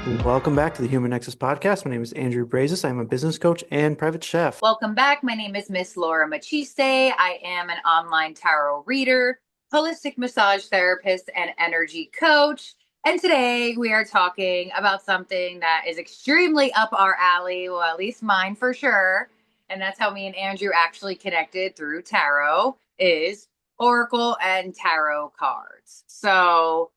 Welcome back to the Human Nexus podcast. My name is Andrew Brazis. I'm a business coach and private chef. Welcome back. My name is Miss Laura Machiste. I am an online tarot reader, holistic massage therapist, and energy coach. And today we are talking about something that is extremely up our alley, well, at least mine for sure. And that's how me and Andrew actually connected through tarot, is oracle and tarot cards. So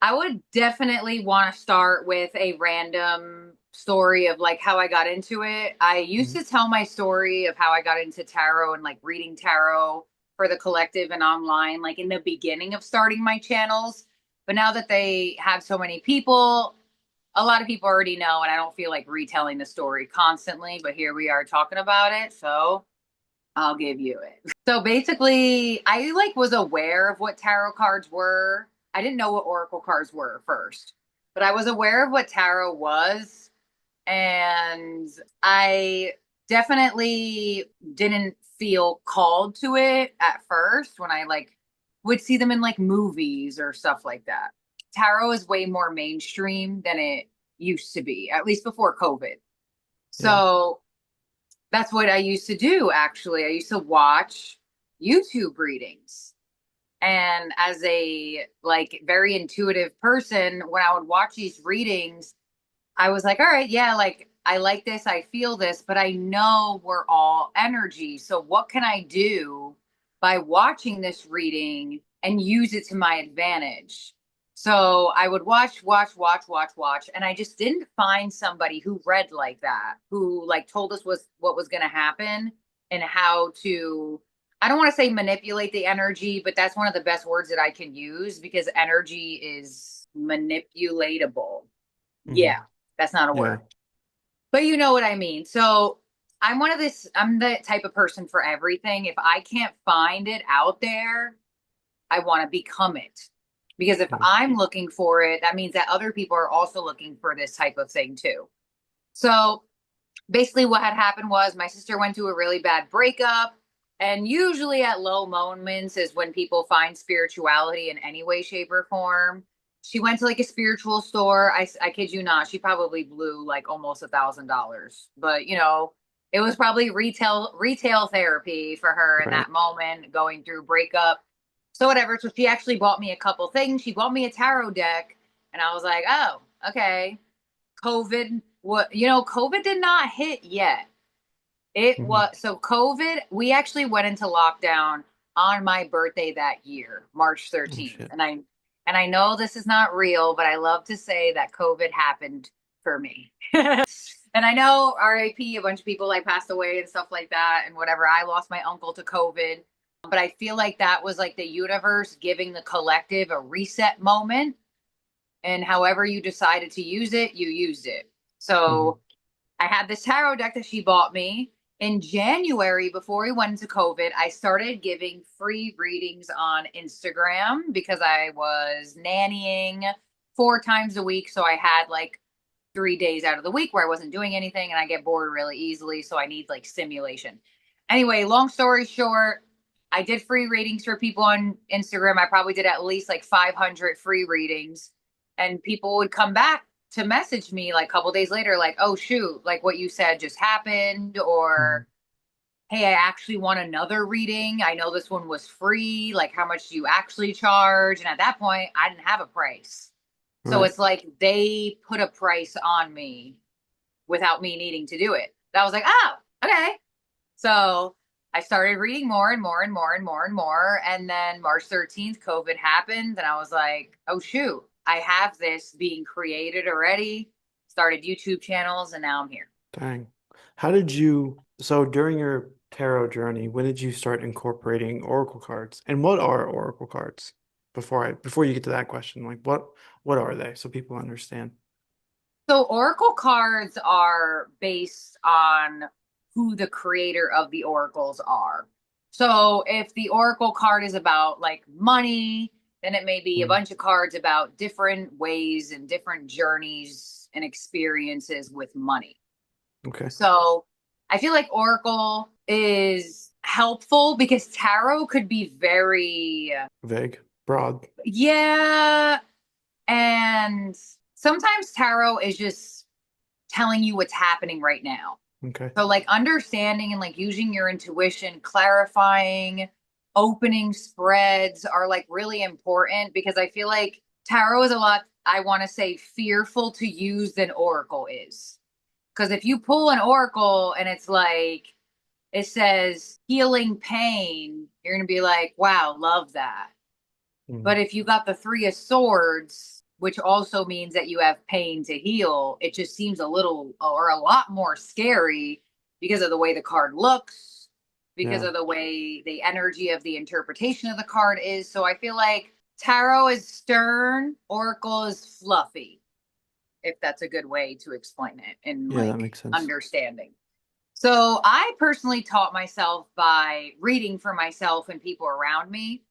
I would definitely want to start with a random story of like how I got into it. I used to tell my story of how I got into tarot and like reading tarot for the collective and online, like in the beginning of starting my channels. But now that they have so many people, a lot of people already know, and I don't feel like retelling the story constantly, but here we are talking about it. So I'll give you it. So basically, I like was aware of what tarot cards were. I didn't know what oracle cards were first, but I was aware of what tarot was, and I definitely didn't feel called to it at first when I like would see them in like movies or stuff like that. Tarot is way more mainstream than it used to be, at least before COVID. So that's what I used to do, actually. I used to watch YouTube readings. And as a like very intuitive person, when I would watch these readings, I was like, all right, yeah, like I like this, I feel this, but I know we're all energy. So what can I do by watching this reading and use it to my advantage? So I would watch, and I just didn't find somebody who read like that, who like told us what was going to happen and how to, I don't want to say manipulate the energy, but that's one of the best words that I can use because energy is manipulatable. Yeah, that's not a word, but you know what I mean. So I'm the type of person for everything. If I can't find it out there, I want to become it. Because if I'm looking for it, that means that other people are also looking for this type of thing too. So basically what had happened was my sister went through a really bad breakup. And usually at low moments is when people find spirituality in any way, shape, or form. She went to like a spiritual store. I kid you not, she probably blew like almost $1,000. But you know, it was probably retail therapy for her in that moment, going through breakup. So whatever. So she actually bought me a couple things. She bought me a tarot deck, and I was like, oh, okay. COVID did not hit yet. It was so COVID, we actually went into lockdown on my birthday that year, March 13th. And I know this is not real, but I love to say that COVID happened for me. And I know RIP, a bunch of people like passed away and stuff like that and whatever. I lost my uncle to COVID, but I feel like that was like the universe giving the collective a reset moment. And however you decided to use it, you used it. So I had this tarot deck that she bought me. In January, before we went into COVID, I started giving free readings on Instagram because I was nannying 4 times a week. So I had like 3 days out of the week where I wasn't doing anything and I get bored really easily. So I need like stimulation. Anyway, long story short, I did free readings for people on Instagram. I probably did at least like 500 free readings, and people would come back to message me like a couple days later, like, oh, shoot, like what you said just happened, or hey, I actually want another reading. I know this one was free. Like, how much do you actually charge? And at that point, I didn't have a price. So it's like they put a price on me without me needing to do it. I was like, oh, okay. So I started reading more and more and more and more and more. And then March 13th, COVID happened. And I was like, oh, shoot, I have this being created already. Started YouTube channels, and now I'm here. Dang. So during your tarot journey, when did you start incorporating oracle cards? And what are oracle cards? Before you get to that question, like what are they so people understand? So oracle cards are based on who the creator of the oracles are. So if the oracle card is about like money, then it may be a bunch of cards about different ways and different journeys and experiences with money. Okay. So I feel like oracle is helpful because tarot could be very Vague, broad. yeah. And sometimes tarot is just telling you what's happening right now. Okay. So like understanding and like using your intuition, clarifying, opening spreads are like really important because I feel like tarot is a lot, I want to say, fearful to use than oracle is. Because if you pull an oracle and it's like it says healing pain, you're going to be like, wow, love that. Mm. But if you got the Three of Swords, which also means that you have pain to heal, it just seems a little or a lot more scary because of the way the card looks, because Yeah. of the way the energy of the interpretation of the card is. So I feel like tarot is stern, oracle is fluffy, if that's a good way to explain it in Yeah, that like makes sense. understanding. So I personally taught myself by reading for myself and people around me.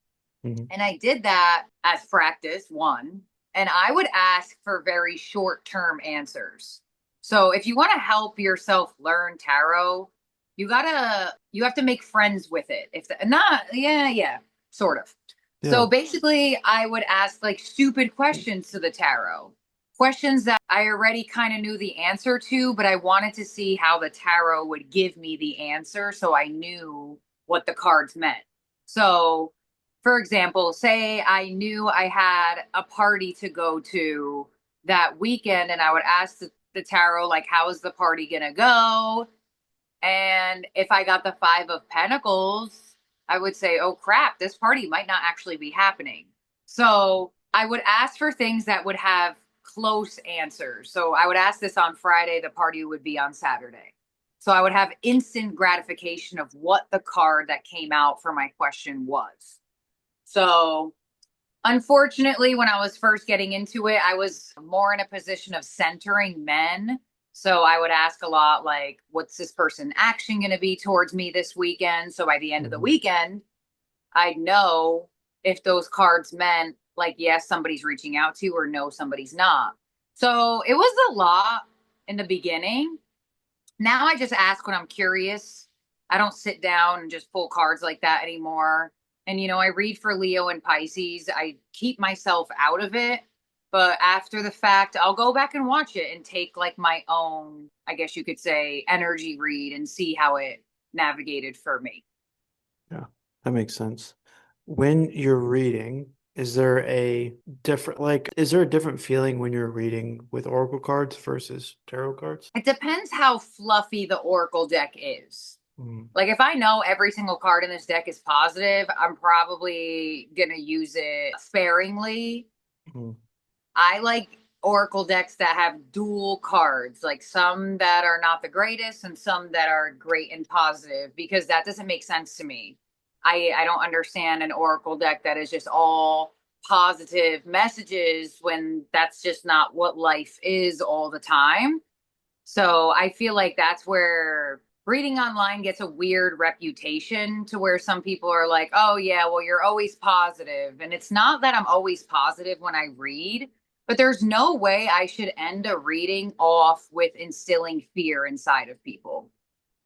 Hmm. And I did that as practice, one. And I would ask for very short term answers. So if you want to help yourself learn tarot, you have to make friends with it. If the, not, yeah, yeah, sort of. So Yeah. basically, I would ask like stupid questions to the tarot, questions that I already kind of knew the answer to, but I wanted to see how the tarot would give me the answer so I knew what the cards meant. So for example, say I knew I had a party to go to that weekend, and I would ask the tarot, like, how is the party going to go? And if I got the Five of Pentacles, I would say, oh crap, this party might not actually be happening. So I would ask for things that would have close answers. So I would ask this on Friday, the party would be on Saturday. So I would have instant gratification of what the card that came out for my question was. So, unfortunately, when I was first getting into it, I was more in a position of centering men. So, I would ask a lot like, what's this person action going to be towards me this weekend? So, by the end of the Hmm. weekend, I'd know if those cards meant like, yes, somebody's reaching out to you or no, somebody's not. So, it was a lot in the beginning. Now I just ask when I'm curious. I don't sit down and just pull cards like that anymore. And, I read for Leo and Pisces. I keep myself out of it. But after the fact, I'll go back and watch it and take like my own, I guess you could say, energy read and see how it navigated for me. Yeah, that makes sense. When you're reading, is there a is there a different feeling when you're reading with oracle cards versus tarot cards? It depends how fluffy the Oracle deck is. Mm. Like if I know every single card in this deck is positive, I'm probably going to use it sparingly. Mm. I like Oracle decks that have dual cards, like some that are not the greatest and some that are great and positive, because that doesn't make sense to me. I don't understand an Oracle deck that is just all positive messages when that's just not what life is all the time. So I feel like that's where reading online gets a weird reputation to where some people are like, oh, yeah, well, you're always positive. And it's not that I'm always positive when I read, but there's no way I should end a reading off with instilling fear inside of people.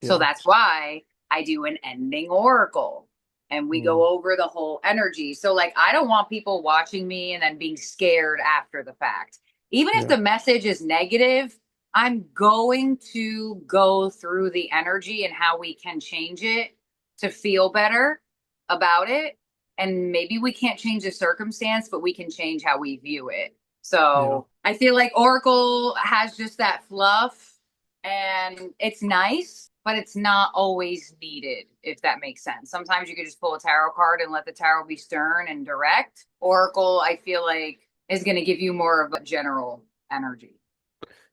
So Yeah. that's why I do an ending oracle and we Mm. go over the whole energy. So, like, I don't want people watching me and then being scared after the fact. Even if Yeah. the message is negative, I'm going to go through the energy and how we can change it to feel better about it. And maybe we can't change the circumstance, but we can change how we view it. Yeah. So I feel like Oracle has just that fluff and it's nice, but it's not always needed, if that makes sense. Sometimes you could just pull a tarot card and let the tarot be stern and direct. Oracle, I feel like, is going to give you more of a general energy.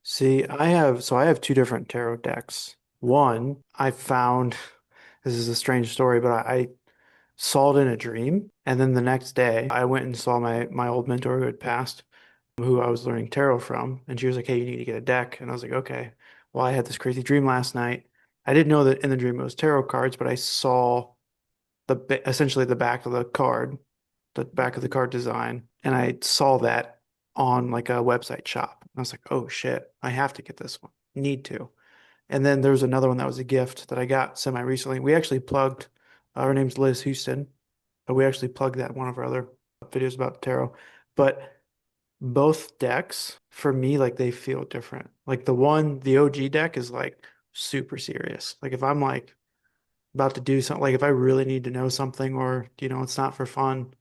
See, I have two different tarot decks. One, I found this is a strange story, but I saw it in a dream, and then the next day I went and saw my old mentor who had passed, who I was learning tarot from, and she was like, "Hey, you need to get a deck." And I was like, "Okay." Well, I had this crazy dream last night. I didn't know that in the dream it was tarot cards, but I saw essentially the back of the card, the back of the card design, and I saw that on like a website shop. And I was like, "Oh shit, I have to get this one. Need to." And then there's another one that was a gift that I got semi recently. We actually plugged, her name's Liz Houston, but we actually plugged that in one of our other videos about tarot. But both decks for me, like they feel different. Like the OG deck is like super serious. Like if I'm like about to do something, like if I really need to know something or it's not for fun,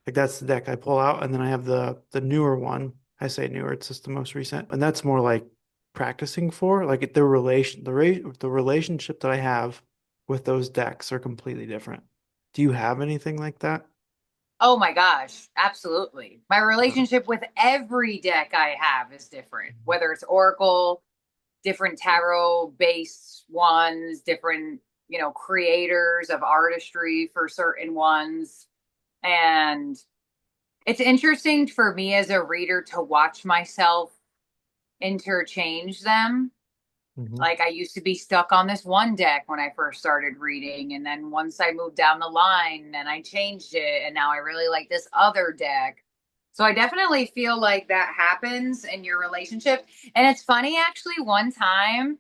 like that's the deck I pull out. And then I have the newer one. I say newer, it's just the most recent. And that's more like practicing for like the relationship that I have with those decks are completely different. Do you have anything like that? Oh my gosh, absolutely. My Uh, relationship with every deck I have is different, whether it's Oracle, different tarot based ones, different, creators of artistry for certain ones. And it's interesting for me as a reader to watch myself interchange them. mhm. Like I used to be stuck on this one deck when I first started reading. And then once I moved down the line and I changed it, and now I really like this other deck. So I definitely feel like that happens in your relationship. And it's funny, actually, one time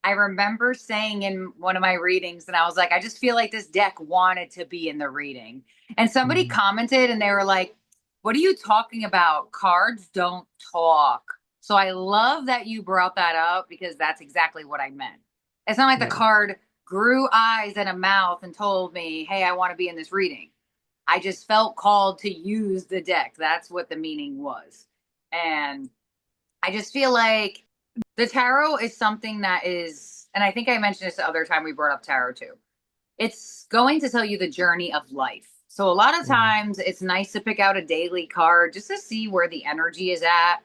I remember saying in one of my readings, and I was like, I just feel like this deck wanted to be in the reading. And somebody Mhm. commented and they were like, what are you talking about? Cards don't talk. So I love that you brought that up because that's exactly what I meant. It's not like the Yeah. card grew eyes and a mouth and told me, hey, I want to be in this reading. I just felt called to use the deck. That's what the meaning was. And I just feel like the tarot is something that is, and I think I mentioned this the other time we brought up tarot too. It's going to tell you the journey of life. So a lot of Mhm. times it's nice to pick out a daily card just to see where the energy is at,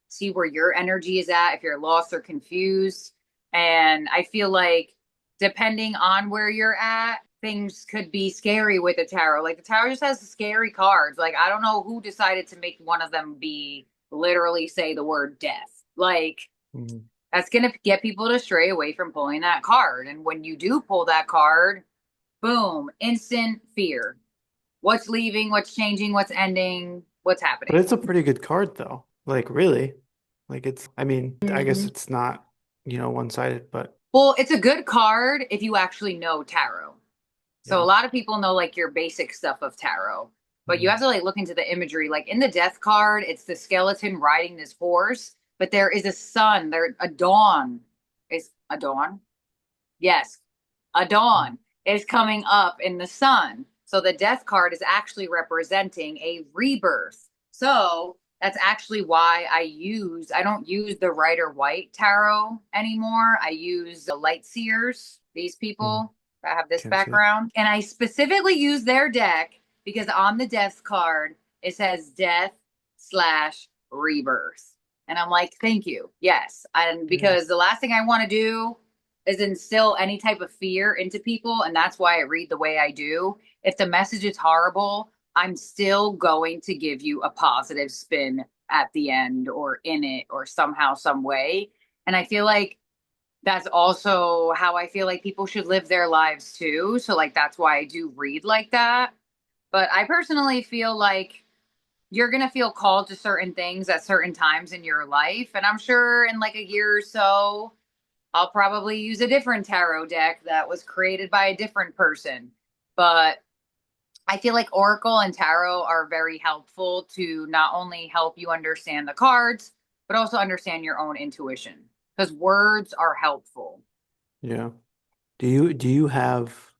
see where your energy is at if you're lost or confused. And I feel like depending on where you're at, things could be scary with the tarot. Like the tarot just has scary cards. Like I don't know who decided to make one of them be literally say the word death. Like Mhm. that's going to get people to stray away from pulling that card. And when you do pull that card, boom, instant fear. What's leaving? What's changing? What's ending? What's But happening? it's a pretty good card though. Like really. Like I mean, I guess Mhm. it's not, one-sided, but Well, it's a good card if you actually know tarot. So a yeah. lot of people know like your basic stuff of tarot, but you Mhm. have to like look into the imagery. Like in the death card, it's the skeleton riding this horse, but there is a sun, there a dawn. Is a dawn? Yes, a dawn is coming up in the sun. So the death card is actually representing a rebirth. So that's actually why I don't use the Rider White tarot anymore. I use the light seers, these Mhm. people that have this Can't see it. background. And I specifically use their deck because on the death card, it says death slash rebirth. And I'm like, thank you. Yes. And Yeah. because the last thing I want to do is instill any type of fear into people. And that's why I read the way I do. If the message is horrible, I'm still going to give you a positive spin at the end or in it or somehow, some way. And I feel like that's also how I feel like people should live their lives too. So, like, that's why I do read like that. But I personally feel like you're going to feel called to certain things at certain times in your life. And I'm sure in like a year or so, I'll probably use a different tarot deck that was created by a different person. But I feel like Oracle and Tarot are very helpful to not only help you understand the cards, but also understand your own intuition because words are helpful. Yeah. Do you have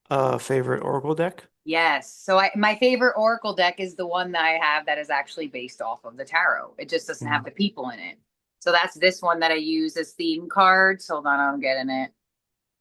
a favorite Oracle deck? Yes. So my favorite Oracle deck is the one that I have that is actually based off of the tarot. It just doesn't have Mhm. the people in it. So that's this one that I use as theme cards. Hold on, I'm getting it.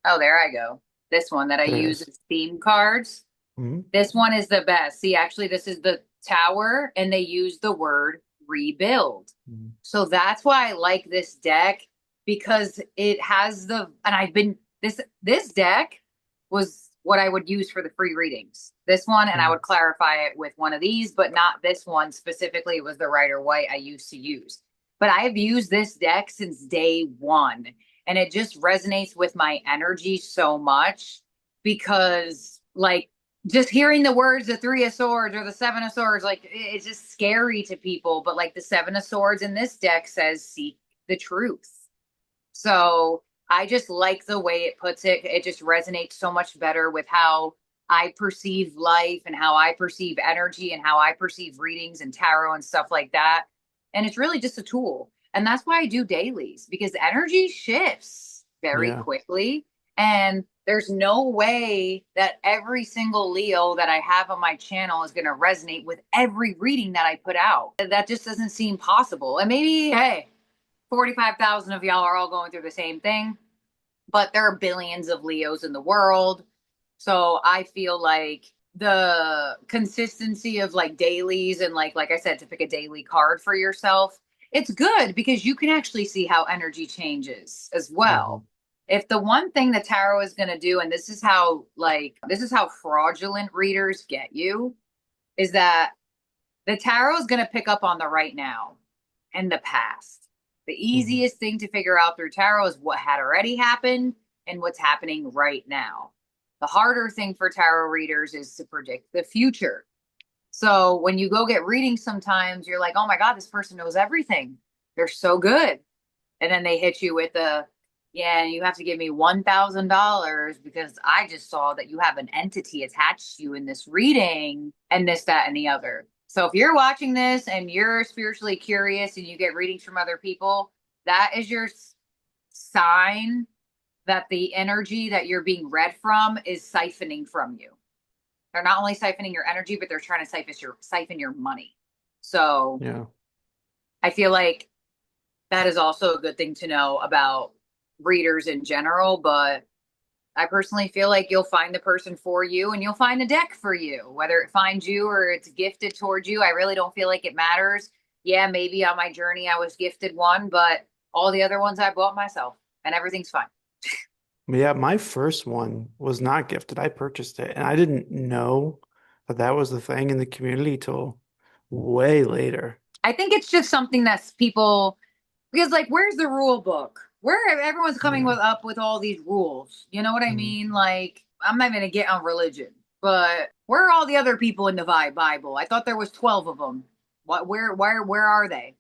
Oh, there I go. This one that I There it use is. as theme cards. Mhm. This one is the best. See, actually, this is the tower, and they use the word rebuild. Mhm. So that's why I like this deck because it has and I've been this deck was what I would use for the free readings. This one, and I Mhm. would clarify it with one of these, but not this one specifically. It was the Rider White I used to use. But I have used this deck since day one, and it just resonates with my energy so much because, like, just hearing the words the three of swords or the seven of swords, like it's just scary to people, but like the seven of swords in this deck says seek the truth. So I just like the way it puts it. It just resonates so much better with how I perceive life and how I perceive energy and how I perceive readings and tarot and stuff like that. And it's really just a tool. And that's why I do dailies, because energy shifts very Yeah. quickly. And there's no way that every single Leo that I have on my channel is going to resonate with every reading that I put out. That just doesn't seem possible. And maybe, hey, 45,000 of y'all are all going through the same thing, but there are billions of Leos in the world. So I feel like the consistency of like dailies and like I said, to pick a daily card for yourself, it's good because you can actually see how energy changes as Hmm. well. If the one thing the tarot is going to do, and this is how fraudulent readers get you, is that the tarot is going to pick up on the right now and the past. The Hmm. easiest thing to figure out through tarot is what had already happened and what's happening right now. The harder thing for tarot readers is to predict the future. So when you go get readings, sometimes you're like, oh my God, this person knows everything. They're so good. And then they hit you with a, yeah, you have to give me $1,000 because I just saw that you have an entity attached to you in this reading and this, that, and the other. So if you're watching this and you're spiritually curious and you get readings from other people, that is your sign that the energy that you're being read from is siphoning from you. They're not only siphoning your energy, but they're trying to siphon your money. So Yeah. I feel like that is also a good thing to know about readers in general. But I personally feel like you'll find the person for you and you'll find a deck for you, whether it finds you or it's gifted towards you. I really don't feel like it matters. Yeah, maybe on my journey I was gifted one, but all the other ones I bought myself and everything's fine. Yeah, my first one was not gifted. I purchased it and I didn't know that that was the thing in the community till way later. I think it's just something that's people, because like where's the rule book? Where everyone's coming Yeah. with up with all these rules. You know what I Mhm. mean? Like I'm not gonna get on religion, but where are all the other people in the Bible? I thought there was 12 of them. What where are they?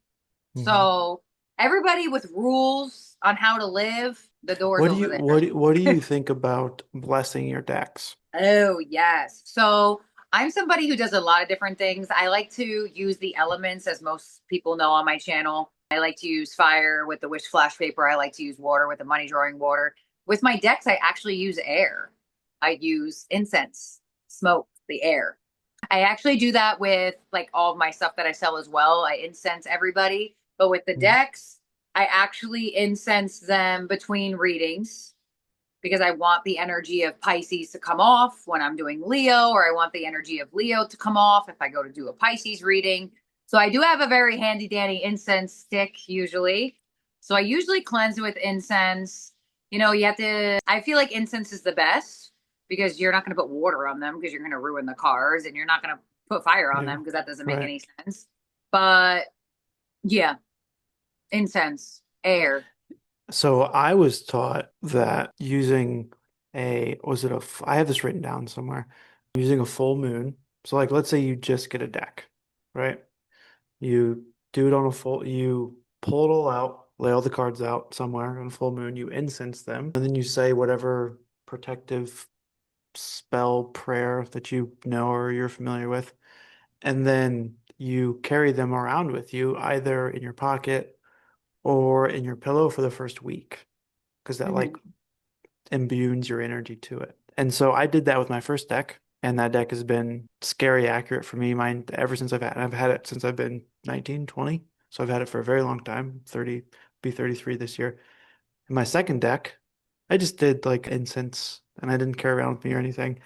Mhm. So everybody with rules on how to live, the door's over there. What do you think about blessing your decks? Oh, yes. So I'm somebody who does a lot of different things. I like to use the elements, as most people know on my channel. I like to use fire with the wish flash paper. I like to use water with the money drawing water. With my decks, I actually use air. I use incense, smoke, the air. I actually do that with like all of my stuff that I sell as well. I incense everybody. But with the Mhm. decks, I actually incense them between readings because I want the energy of Pisces to come off when I'm doing Leo, or I want the energy of Leo to come off if I go to do a Pisces reading. So I do have a very handy dandy incense stick usually. So I usually cleanse with incense. You know, you have to, I feel like incense is the best because you're not going to put water on them because you're going to ruin the cars, and you're not going to put fire on Yeah, them because that doesn't make right. any sense. But yeah, incense, air. So I was taught that using was it I have this written down somewhere, using a full moon. So like, let's say you just get a deck, right? You do it on a full, you pull it all out, lay all the cards out somewhere on a full moon, you incense them, and then you say whatever protective spell prayer that you know or you're familiar with. And then you carry them around with you, either in your pocket or in your pillow for the first week, because that like Mhm. imbues your energy to it. And so I did that with my first deck, and that deck has been scary accurate for me. Mine ever since I've had it since I've been 19, 20. So I've had it for a very long time, 30, be 33 this year. And my second deck, I just did like incense and I didn't carry around with me or anything.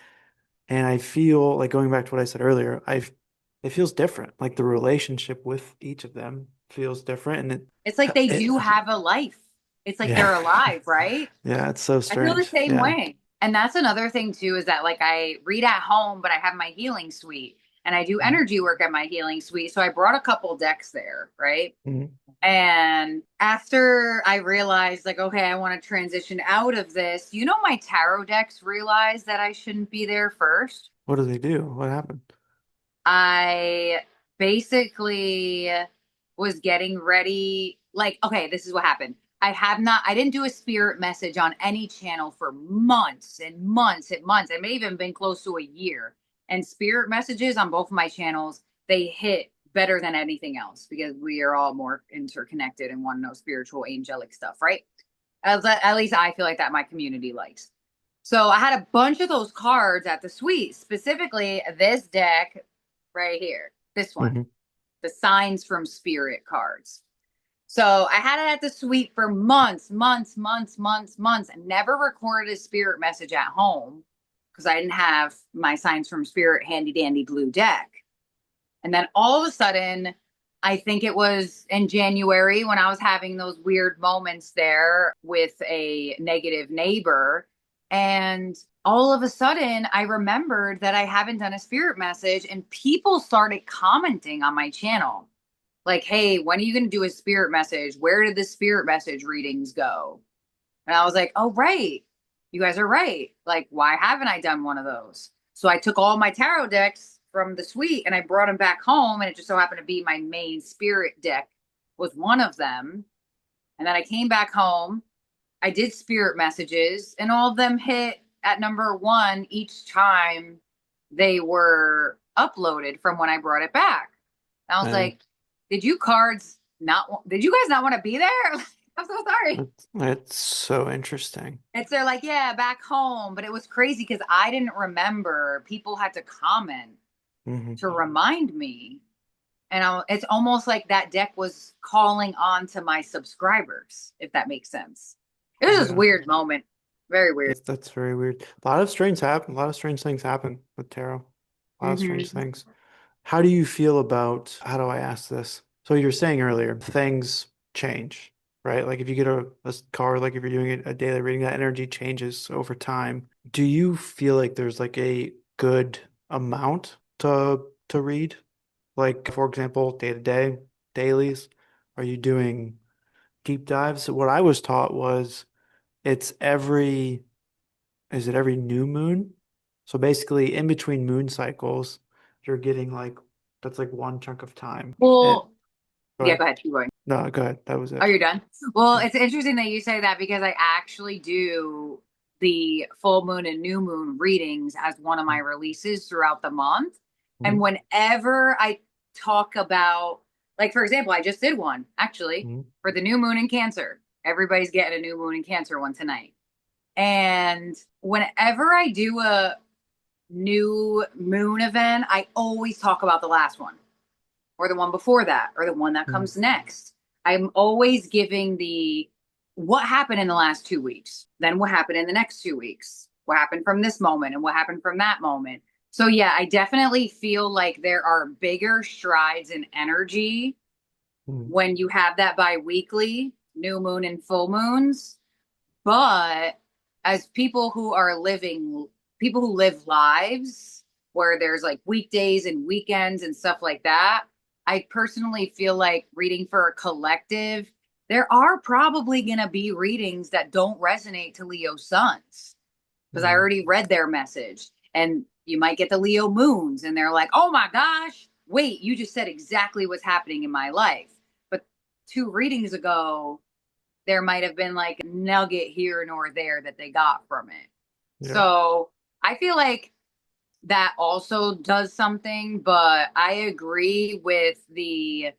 And I feel like going back to what I said earlier, it feels different. Like the relationship with each of them feels different, and It's like they it do have a life. It's like yeah. they're alive, right? Yeah, it's so I feel the strange. same Yeah. way. And that's another thing too, is that like I read at home, but I have my healing suite and I do Mhm. energy work at my healing suite. So I brought a couple decks there, right? Mhm. And after I realized, like, okay, I want to transition out of this, you know, my tarot decks realized that I shouldn't be there first. What do they do? What happened? I basically was getting ready. Like, okay, this is what happened. I didn't do a spirit message on any channel for months and months and months. It may even been close to a year. And spirit messages on both of my channels, they hit better than anything else because we are all more interconnected and want to know spiritual, angelic stuff, right? At least I feel like that my community likes. So I had a bunch of those cards at the suite, specifically this deck right here, this one, Hmm. the Signs from Spirit cards. So I had it at the suite for months, and never recorded a spirit message at home because I didn't have my Signs from Spirit handy dandy blue deck. And then all of a sudden, I think it was in January when I was having those weird moments there with a negative neighbor. And all of a sudden, I remembered that I haven't done a spirit message, and people started commenting on my channel. Like, hey, when are you going to do a spirit message? Where did the spirit message readings go? And I was like, oh, right. You guys are right. Like, why haven't I done one of those? So I took all my tarot decks from the suite and I brought them back home. And it just so happened to be my main spirit deck was one of them. And then I came back home. I did spirit messages and all of them hit at number one each time they were uploaded from when I brought it back. And I was And like, did you guys not want to be there? I'm so sorry. it's so interesting. It's they're like, yeah, back home. But it was crazy because I didn't remember. People had to comment Hmm. to remind me. And it's almost like that deck was calling on to my subscribers, if that makes sense. It was just a Yeah, weird moment. Very weird. that's very weird. A lot of strange happen. A lot of strange things happen with tarot. A lot of strange Hmm. things. How do you feel about, how do I ask this? So you're saying earlier, things change, right? Like if you get a card, like if you're doing a daily reading, that energy changes over time. Do you feel like there's like a good amount to read? Like for example, day to day, dailies. Are you doing deep dives? What I was taught was it's every, is it every new moon? So basically, in between moon cycles, you're getting like that's like one chunk of time. And Well, go yeah, ahead. go ahead. Keep going. No, go ahead. That was Oh, it. you're done? Well, Yeah. it's interesting that you say that because I actually do the full moon and new moon readings as one of my releases throughout the month. And Mhm. whenever I talk about, like, for example, I just did one actually Mhm. for the new moon in Cancer. Everybody's getting a new moon in Cancer one tonight. And whenever I do a new moon event, I always talk about the last one or the one before that or the one that Mhm. comes next. I'm always giving the what happened in the last 2 weeks, then what happened in the next 2 weeks, what happened from this moment and what happened from that moment. So, yeah, I definitely feel like there are bigger strides in energy Mhm. when you have that bi-weekly new moon and full moons. But as people who live lives where there's like weekdays and weekends and stuff like that, I personally feel like reading for a collective, there are probably going to be readings that don't resonate to Leo suns because I Mhm. already read their message. And you might get the Leo moons and they're like, oh my gosh, wait, you just said exactly what's happening in my life. But 2 readings ago, there might have been like a nugget here nor there that they got from it. Yeah. So I feel like that also does something, but I agree with the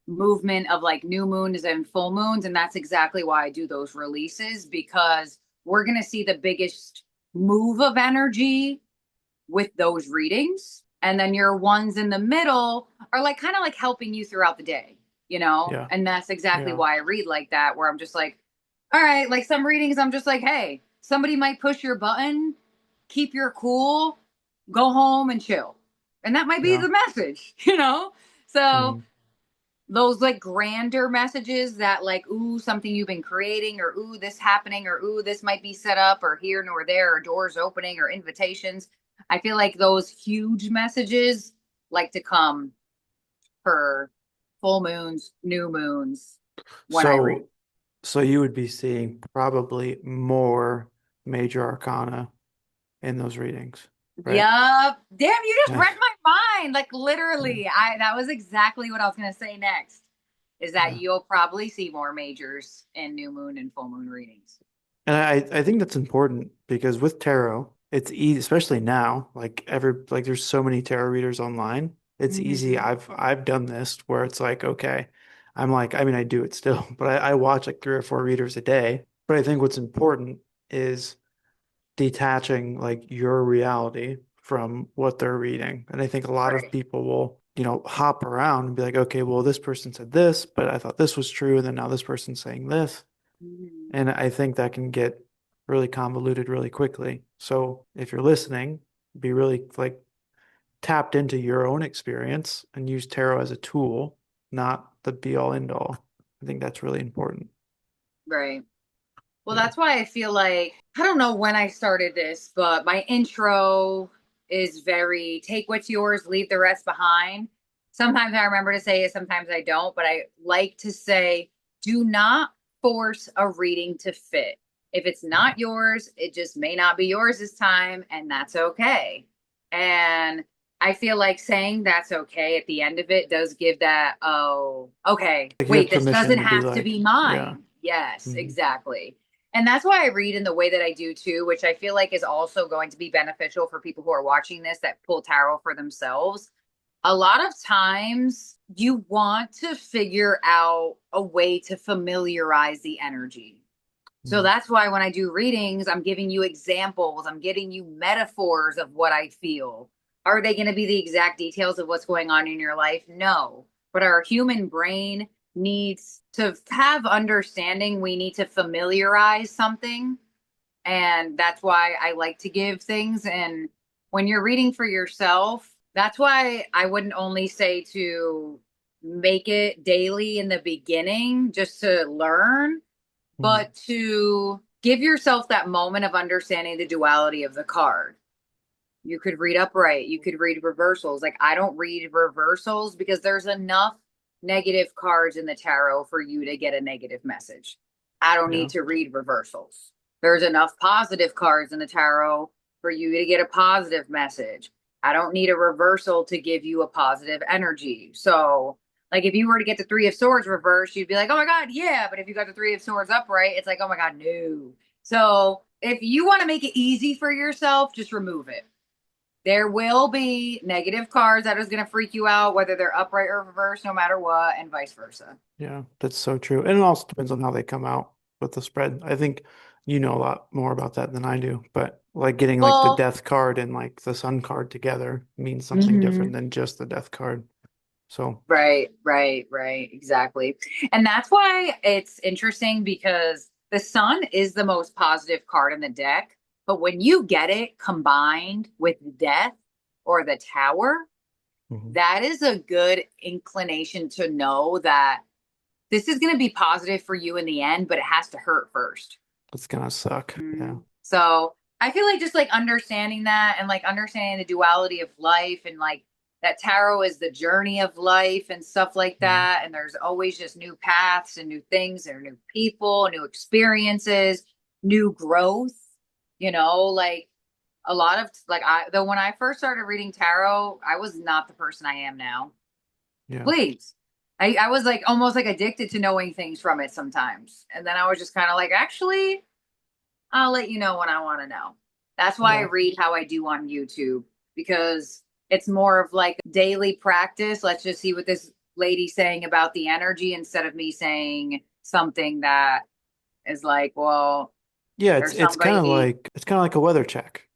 movement of like new moons and full moons. And that's exactly why I do those releases because we're going to see the biggest move of energy with those readings. And then your ones in the middle are like kind of like helping you throughout the day, you know? Yeah. And that's exactly Yeah. why I read like that, where I'm just like, all right, like some readings, I'm just like, hey, somebody might push your button, keep your cool, go home and chill. And that might be Yeah. the message, you know? So Mhm. those like grander messages that like, ooh, something you've been creating, or ooh, this happening, or ooh, this might be set up, or here nor there, or doors opening, or invitations. I feel like those huge messages like to come for full moons, new moons when I read. So so you would be seeing probably more major arcana in those readings, right? Yup. Damn, you just Yeah. read my mind. Like Yeah. literally, I that was exactly what I was gonna say next. Is that Yeah. you'll probably see more majors in new moon and full moon readings. And I think that's important because with tarot, it's easy, especially now, like there's so many tarot readers online. it's easy. Hmm. I've done this where it's like, okay, I'm like, I mean, I do it still, but I watch like 3 or 4 readers a day. But I think what's important is detaching like your reality from what they're reading. And I think a lot of Right. people will, hop around and be like, okay, well, this person said this, but I thought this was true, and then now this person's saying this. Mhm. And I think that can get really convoluted really quickly. So if you're listening, be really like tapped into your own experience and use tarot as a tool, not the be all end all. I think that's really important. Right. Well, Yeah. that's why I feel like I don't know when I started this, but my intro is very take what's yours, leave the rest behind. Sometimes I remember to say it, sometimes I don't, but I like to say, do not force a reading to fit. If it's Yeah. not yours, it just may not be yours this time, and that's okay. And I feel like saying that's okay at the end of it does give that, oh, okay, Like you have wait, this doesn't permission to be have to like, be yeah. mine. Yes, Mhm. exactly. And that's why I read in the way that I do too, which I feel like is also going to be beneficial for people who are watching this that pull tarot for themselves. A lot of times you want to figure out a way to familiarize the energy. So Mhm. that's why when I do readings, I'm giving you examples, I'm getting you metaphors of what I feel. Are they going to be the exact details of what's going on in your life? No. But our human brain needs to have understanding. We need to familiarize something. And that's why I like to give things. And when you're reading for yourself, that's why I wouldn't only say to make it daily in the beginning just to learn, Mhm. but to give yourself that moment of understanding the duality of the card. You could read upright, you could read reversals. Like, I don't read reversals because there's enough negative cards in the tarot for you to get a negative message. I don't need Yeah. to read reversals. There's enough positive cards in the tarot for you to get a positive message. I don't need a reversal to give you a positive energy. So, like, if you were to get the Three of Swords reversed, you'd be like, oh my God, yeah. But if you got the Three of Swords upright, it's like, oh my God, no. So, if you want to make it easy for yourself, just remove it. There will be negative cards that is going to freak you out, whether they're upright or reversed, no matter what, and vice versa. Yeah, that's so true. And it also depends on how they come out with the spread. I think you know a lot more about that than I do, but like getting like the Well, death card and like the sun card together means something different mhm. than just the death card. So, Right, exactly. And that's why it's interesting because the sun is the most positive card in the deck. But when you get it combined with death or the tower, mhm, that is a good inclination to know that this is going to be positive for you in the end, but it has to hurt first. it's gonna suck. Yeah. So I feel like just like understanding that and like understanding the duality of life and like that tarot is the journey of life and stuff like Mhm. that. And there's always just new paths and new things and new people, new experiences, new growth, like a lot of like though when I first started reading tarot, I was not the person I am now. Yeah. Please. I was like almost like addicted to knowing things from it sometimes. And then I was just kind of like, actually, I'll let you know when I want to know. That's why I Yeah. read how I do on YouTube because it's more of like daily practice. Let's just see what this lady's saying about the energy instead of me saying something that is like, well, Yeah, it's there's it's kind of somebody. like it's kind of like a weather check.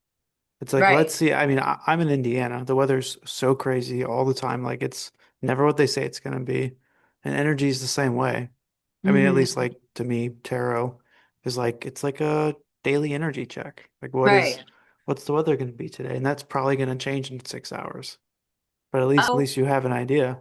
It's like, let's Right. see. I mean, I'm in Indiana. The weather's so crazy all the time. Like it's never what they say it's gonna be. And energy is the same way. I mean, at least Hmm. like to me, tarot is like it's like a daily energy check. Like Right. what's the weather going to be today? And that's probably going to change in 6 hours. But at Oh, least you have an idea.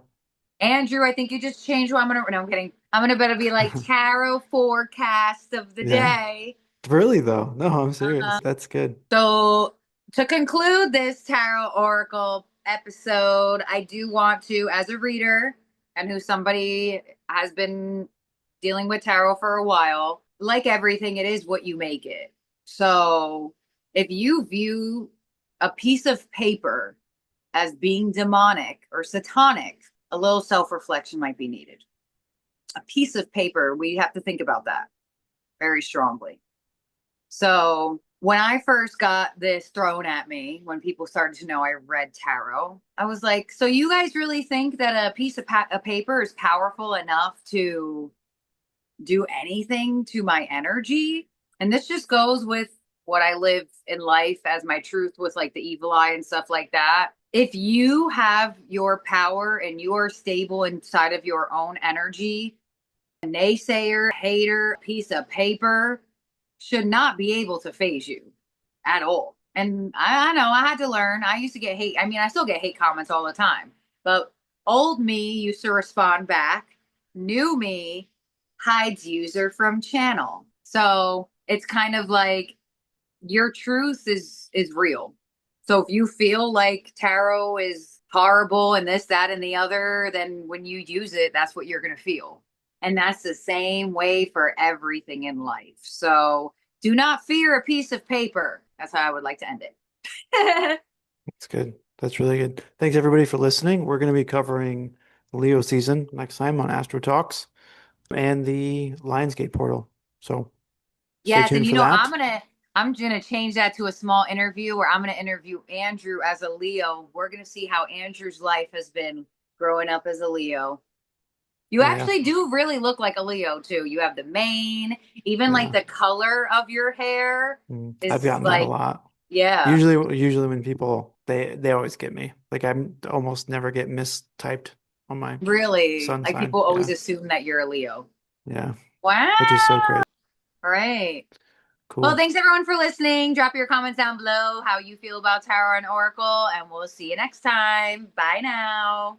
Andrew, I think you just changed what I'm gonna. No, I'm kidding. I'm gonna better be like tarot forecast of the Yeah. day. Really though. No, I'm serious. That's good. So, to conclude this tarot oracle episode, I do want to, as a reader and who somebody has been dealing with tarot for a while, like everything, it is what you make it. So, if you view a piece of paper as being demonic or satanic, a little self reflection might be needed. A piece of paper, we have to think about that very strongly. So when I first got this thrown at me, when people started to know I read tarot, I was like, so you guys really think that a piece of paper is powerful enough to do anything to my energy? And this just goes with what I live in life as my truth with like the evil eye and stuff like that. If you have your power and you're stable inside of your own energy, a naysayer, hater, piece of paper should not be able to phase you at all. And I know I had to learn. I used to get hate. I mean, I still get hate comments all the time, but old me used to respond back. New me hides user from channel. So it's kind of like your truth is real. So if you feel like tarot is horrible and this, that, and the other, then when you use it, that's what you're going to feel. And that's the same way for everything in life. So do not fear a piece of paper. That's how I would like to end it. That's good. That's really good. Thanks everybody for listening. We're going to be covering Leo season next time on Astro Talks and the Lionsgate portal. So stay Yes, and tuned you for know, that. I'm gonna change that to a small interview where I'm gonna interview Andrew as a Leo. We're gonna see how Andrew's life has been growing up as a Leo. You Oh yeah. actually do really look like a Leo too. You have the mane, even like Yeah. the color of your hair I've is gotten that a like, lot. yeah, Usually when people they always get me. Like I'm almost never get mistyped on my really. sun Like sign. people always Yeah. assume that you're a Leo. Yeah. Which is so Wow. crazy. All right. Well, Cool. thanks everyone for listening. Drop your comments down below how you feel about Tarot and Oracle, and we'll see you next time. Bye now.